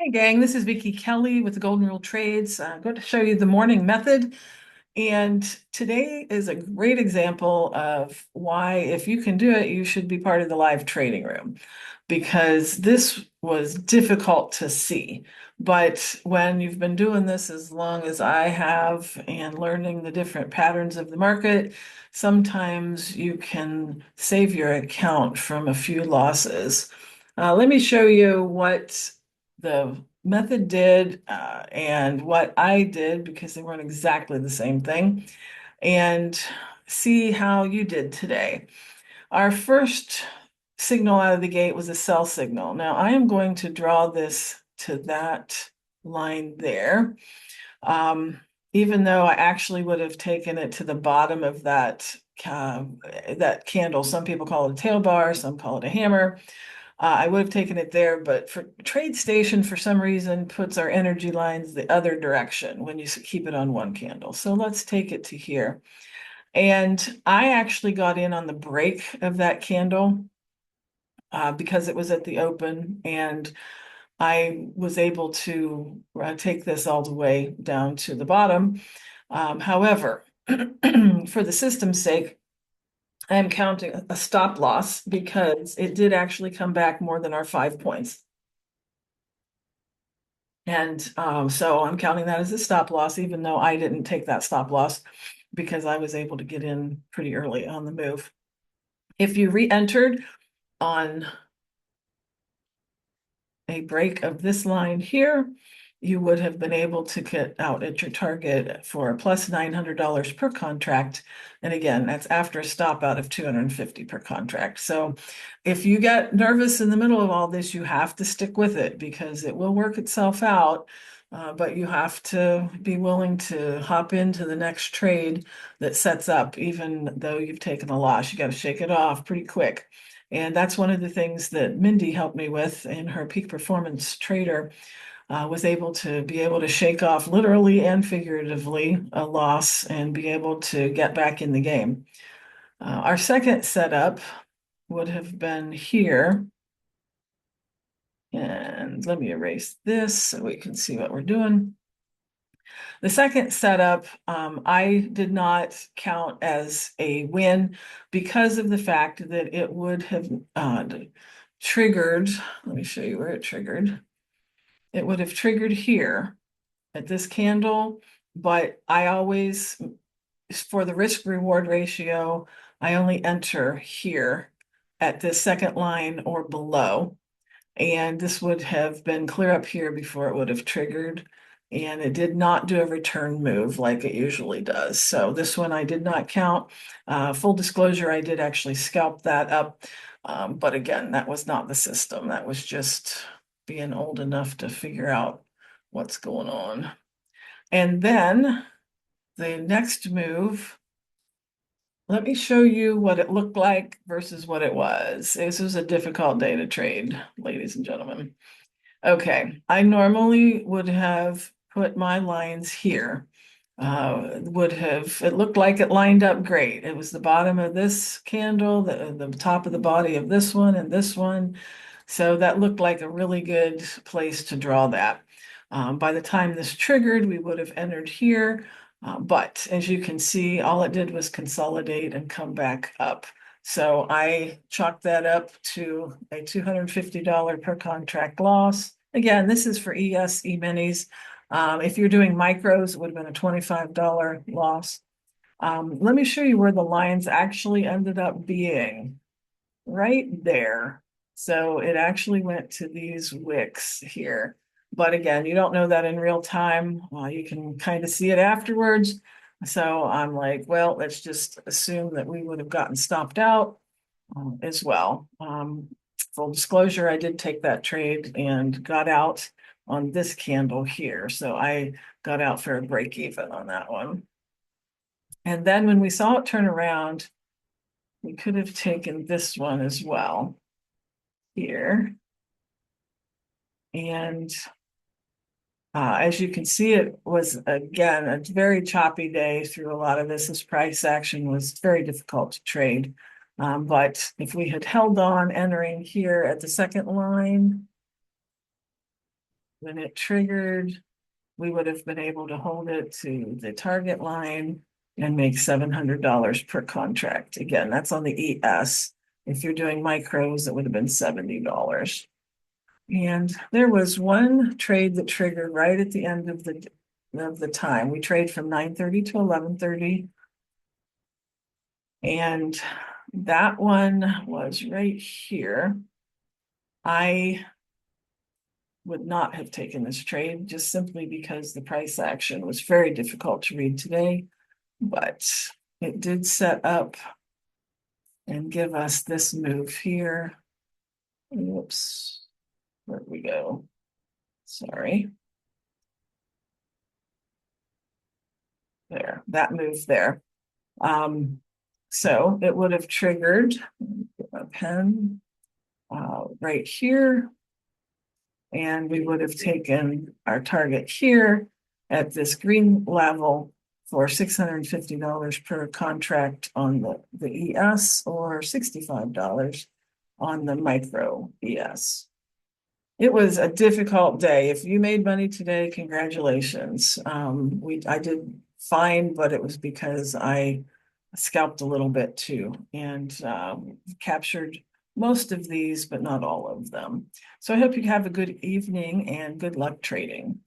Hey gang, this is Vicky Kelly with the Golden Rule Trades. I'm going to show you the morning method. And today is a great example of why, if you can do it, you should be part of the live trading room because this was difficult to see. But when you've been doing this as long as I have and learning the different patterns of the market, sometimes you can save your account from a few losses. Let me show you what the method did and what I did because they weren't exactly the same thing, and see how you did today. Our first signal out of the gate was a sell signal. Now I am going to draw this to that line there. Um, Even though I actually would have taken it to the bottom of that candle. Some people call it a tail bar, some call it a hammer. I would have taken it there, but for TradeStation, for some reason, puts our energy lines the other direction when you keep it on one candle. So let's take it to here. And I actually got in on the break of that candle because it was at the open, and I was able to take this all the way down to the bottom. However, for the system's sake, I am counting a stop loss because it did actually come back more than our 5 points. And so I'm counting that as a stop loss, even though I didn't take that stop loss because I was able to get in pretty early on the move. If you re-entered on a break of this line here, you would have been able to get out at your target for plus $900 per contract. And again, that's after a stop out of 250 per contract. So if you get nervous in the middle of all this, you have to stick with it because it will work itself out. But you have to be willing to hop into the next trade that sets up, even though you've taken a loss. You got to shake it off pretty quick. And that's one of the things that Mindy helped me with in her Peak Performance Trader, was able to shake off literally and figuratively a loss and be able to get back in the game. Our second setup would have been here. And let me erase this so we can see what we're doing. The second setup, I did not count as a win because of the fact that it would have triggered. Let me show you where it triggered. It would have triggered here at this candle, but I always, for the risk reward ratio, I only enter here at this second line or below. And this would have been clear up here before it would have triggered. And it did not do a return move like it usually does. So this one I did not count. Full disclosure, I did actually scalp that up. But again, that was not the system. That was just being old enough to figure out what's going on. And then the next move, let me show you what it looked like versus what it was. This was a difficult day to trade, ladies and gentlemen. Okay, I normally would have put my lines here. It looked like it lined up great. It was the bottom of this candle, the top of the body of this one and this one. So that looked like a really good place to draw that. By the time this triggered, we would have entered here. But as you can see, all it did was consolidate and come back up. So I chalked that up to a $250 per contract loss. Again, this is for ES, E-minis. If you're doing micros, it would have been a $25 loss. Let me show you where the lines actually ended up being. Right there. So it actually went to these wicks here. But again, you don't know that in real time. You can kind of see it afterwards. So I'm like, well, let's just assume that we would have gotten stopped out as well. Full disclosure, I did take that trade and got out on this candle here. So I got out for a break even on that one. And then when we saw it turn around, we could have taken this one as well here. And as you can see, it was, again, a very choppy day through a lot of this. This price action was very difficult to trade. But if we had held on entering here at the second line, when it triggered, we would have been able to hold it to the target line and make $700 per contract. Again, that's on the ES. If you're doing micros, it would have been $70. And there was one trade that triggered right at the end of the time. We trade from 9:30 to 11:30. And that one was right here. I would not have taken this trade just simply because the price action was very difficult to read today, but it did set up and give us this move here. Whoops, where'd we go? Sorry. There, that move there. So it would have triggered a pen right here. And we would have taken our target here at this green level for $650 per contract on the ES or $65 on the micro ES. It was a difficult day. If you made money today, congratulations. I did fine, but it was because I scalped a little bit too and captured most of these, but not all of them. So I hope you have a good evening and good luck trading.